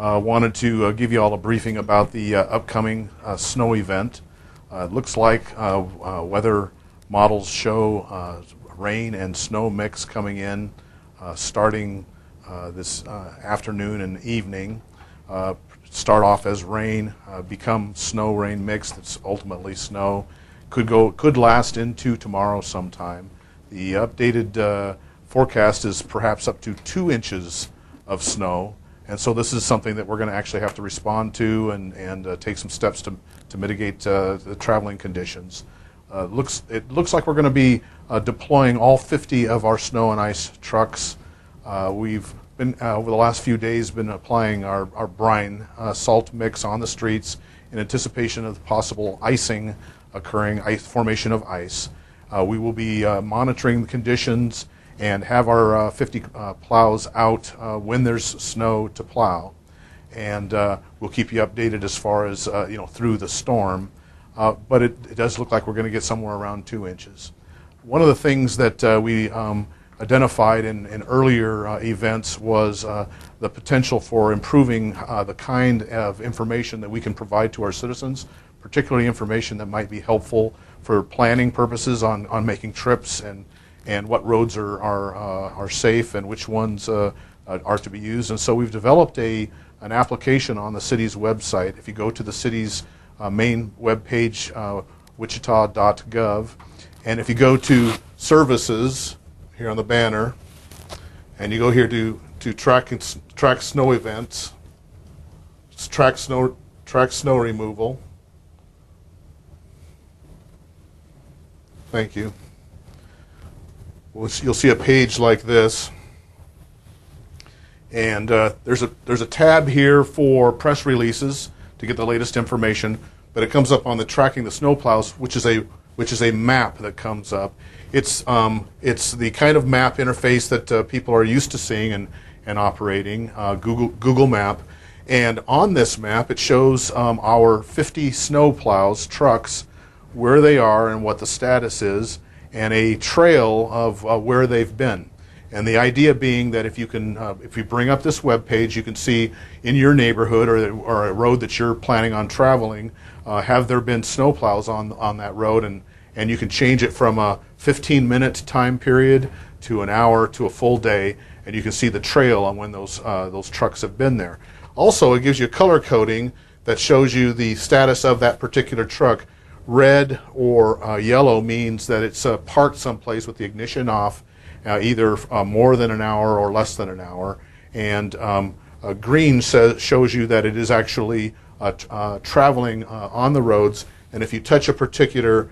Wanted to give you all a briefing about the upcoming snow event. It looks like weather models show rain and snow mix coming in starting this afternoon and evening. Start off as rain, become snow rain mix that's ultimately snow. Could last into tomorrow sometime. The updated forecast is perhaps up to 2 inches of snow. And so this is something that we're going to actually have to respond to and take some steps to mitigate the traveling conditions. It looks like we're going to be deploying all 50 of our snow and ice trucks. We've been, over the last few days, been applying our brine salt mix on the streets in anticipation of the possible icing occurring, formation of ice. We will be monitoring the conditions and have our 50 plows out when there's snow to plow. And we'll keep you updated as far as through the storm. But it does look like we're going to get somewhere around 2 inches. One of the things that we identified in earlier events was the potential for improving the kind of information that we can provide to our citizens, particularly information that might be helpful for planning purposes on making trips and what roads are safe and which ones are to be used. And so we've developed an application on the city's website. If you go to the city's main webpage, wichita.gov, and if you go to services here on the banner, and you go here to track snow events, track snow removal. Thank you. You'll see a page like this, and there's a tab here for press releases to get the latest information. But it comes up on the tracking the snowplows, which is a map that comes up. It's the kind of map interface that people are used to seeing and operating, Google Map. And on this map, it shows our 50 snowplows, trucks, where they are and what the status is, and a trail of where they've been. And the idea being that if you bring up this web page, you can see in your neighborhood or a road that you're planning on traveling, have there been snowplows on that road, and you can change it from a 15-minute time period to an hour to a full day, and you can see the trail on when those trucks have been there. Also, it gives you color coding that shows you the status of that particular truck. Red or yellow means that it's parked someplace with the ignition off, either more than an hour or less than an hour. And green shows you that it is actually traveling on the roads. And if you touch a particular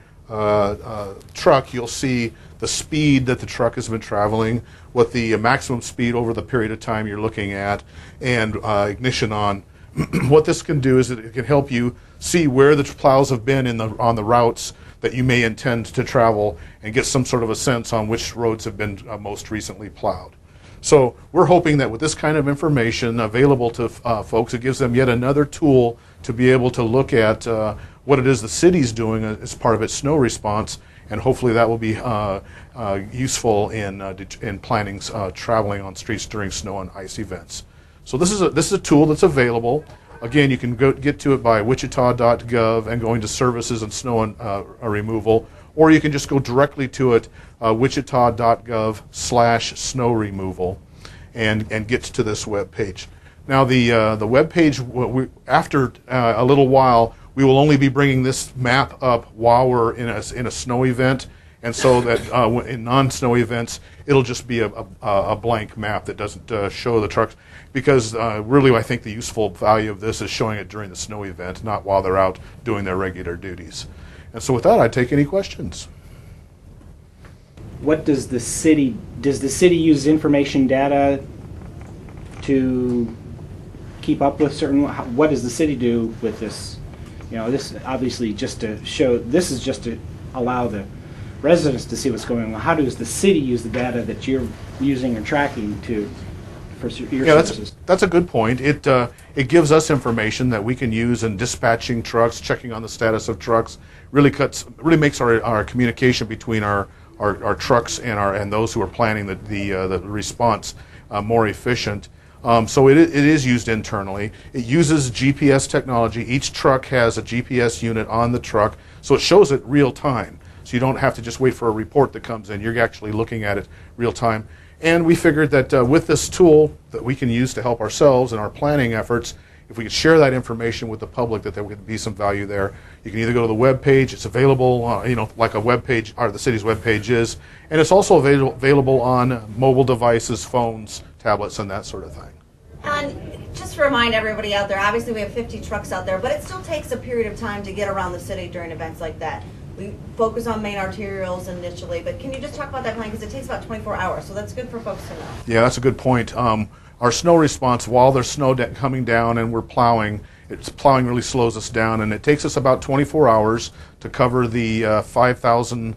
truck, you'll see the speed that the truck has been traveling, what the maximum speed over the period of time you're looking at, and ignition on. What this can do is that it can help you see where the plows have been on the routes that you may intend to travel and get some sort of a sense on which roads have been most recently plowed. So we're hoping that with this kind of information available to folks, it gives them yet another tool to be able to look at what it is the city's doing as part of its snow response, and hopefully that will be useful in planning traveling on streets during snow and ice events. So this is a tool that's available. Again, you can get to it by wichita.gov and going to services and snow removal, or you can just go directly to it, wichita.gov/snow removal, and get to this web page. Now the web page, after a little while, we will only be bringing this map up while we're in a snow event, and so that in non-snow events, it'll just be a blank map that doesn't show the trucks. Because really, I think the useful value of this is showing it during the snow event, not while they're out doing their regular duties. And so with that, I'd take any questions. What does the city use information data to keep up with what does the city do with this? This obviously just to show, this is just to allow the residents to see what's going on. How does the city use the data that you're using or tracking for your services? That's a good point. It gives us information that we can use in dispatching trucks, checking on the status of trucks. Really makes our communication between our trucks and those who are planning the response more efficient. So it is used internally. It uses GPS technology. Each truck has a GPS unit on the truck, so it shows it real time. So you don't have to just wait for a report that comes in. You're actually looking at it real time. And we figured that with this tool that we can use to help ourselves in our planning efforts, if we could share that information with the public, that there would be some value there. You can either go to the web page. It's available, like a web page, or the city's web page is, and it's also available on mobile devices, phones, tablets, and that sort of thing. And just to remind everybody out there, obviously we have 50 trucks out there, but it still takes a period of time to get around the city during events like that. We focus on main arterials initially, but can you just talk about that plan? Because it takes about 24 hours, so that's good for folks to know. Yeah, that's a good point. Our snow response, while there's snow coming down and we're plowing, plowing really slows us down, and it takes us about 24 hours to cover the 5,000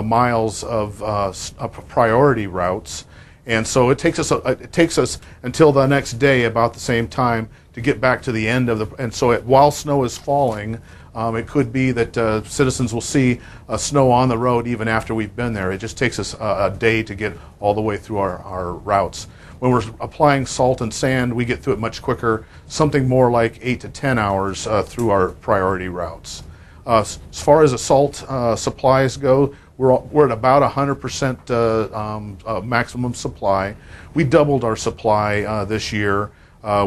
miles of priority routes. And so it takes us until the next day about the same time to get back to the end of the. And so while snow is falling, it could be that citizens will see snow on the road even after we've been there. It just takes us a day to get all the way through our routes. When we're applying salt and sand, we get through it much quicker, something more like 8 to 10 hours through our priority routes. As far as the salt supplies go, we're at about 100% maximum supply. We doubled our supply this year.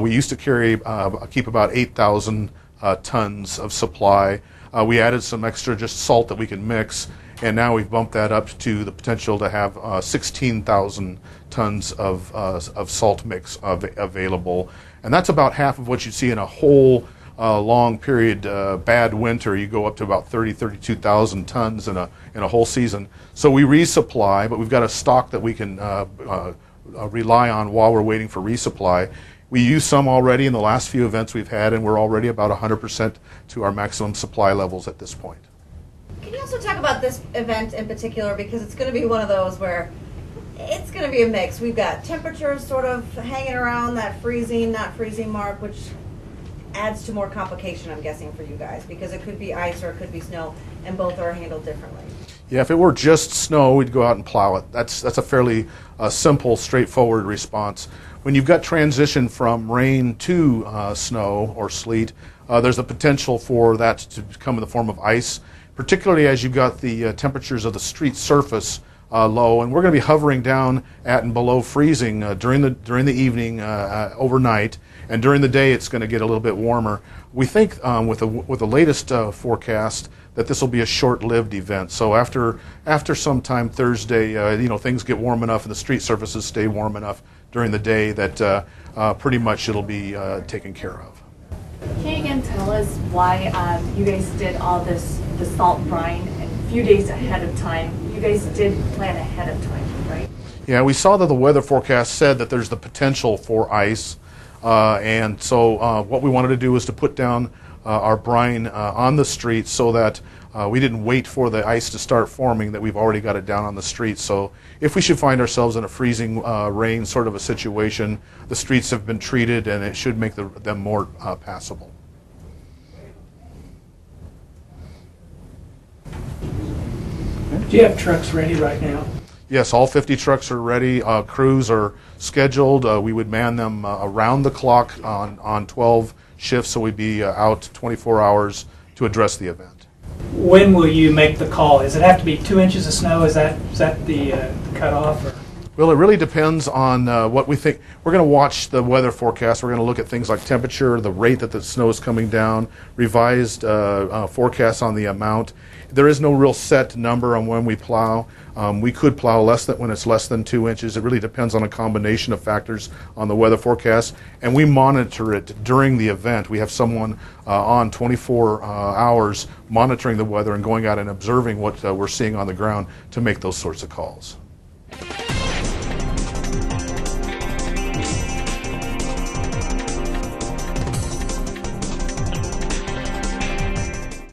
We used to keep about 8,000 tons of supply. We added some extra just salt that we can mix, and now we've bumped that up to the potential to have 16,000 tons of salt mix available. And that's about half of what you see in a whole long period bad winter. You go up to about 32,000 tons in a whole season. So we resupply, but we've got a stock that we can rely on while we're waiting for resupply. We used some already in the last few events we've had, and we're already about 100% to our maximum supply levels at this point. Can you also talk about this event in particular, because it's going to be one of those where it's going to be a mix. We've got temperatures sort of hanging around that freezing, not freezing mark, which adds to more complication, I'm guessing, for you guys, because it could be ice or it could be snow, and both are handled differently. Yeah, if it were just snow, we'd go out and plow it. That's a fairly simple, straightforward response. When you've got transition from rain to snow or sleet, there's a potential for that to come in the form of ice, particularly as you've got the temperatures of the street surface low, and we're going to be hovering down at and below freezing during the evening, overnight, and during the day it's going to get a little bit warmer. We think with the latest forecast that this will be a short-lived event. So after sometime Thursday, things get warm enough and the street surfaces stay warm enough during the day that pretty much it'll be taken care of. Can you again tell us why you guys did all the salt brine a few days ahead of time? You guys did plan ahead of time, right? Yeah, we saw that the weather forecast said that there's the potential for ice, and so what we wanted to do was to put down our brine on the street so that we didn't wait for the ice to start forming, that we've already got it down on the street. So if we should find ourselves in a freezing rain sort of a situation, the streets have been treated and it should make them more passable. Do you have trucks ready right now? Yes, all 50 trucks are ready. Crews are scheduled. We would man them around the clock on 12 shifts, so we'd be out 24 hours to address the event. When will you make the call? Does it have to be 2 inches of snow? Is that the cutoff? Or? Well, it really depends on what we think. We're going to watch the weather forecast. We're going to look at things like temperature, the rate that the snow is coming down, revised forecasts on the amount. There is no real set number on when we plow. We could plow when it's less than 2 inches. It really depends on a combination of factors on the weather forecast, and we monitor it during the event. We have someone on 24 hours monitoring the weather and going out and observing what we're seeing on the ground to make those sorts of calls.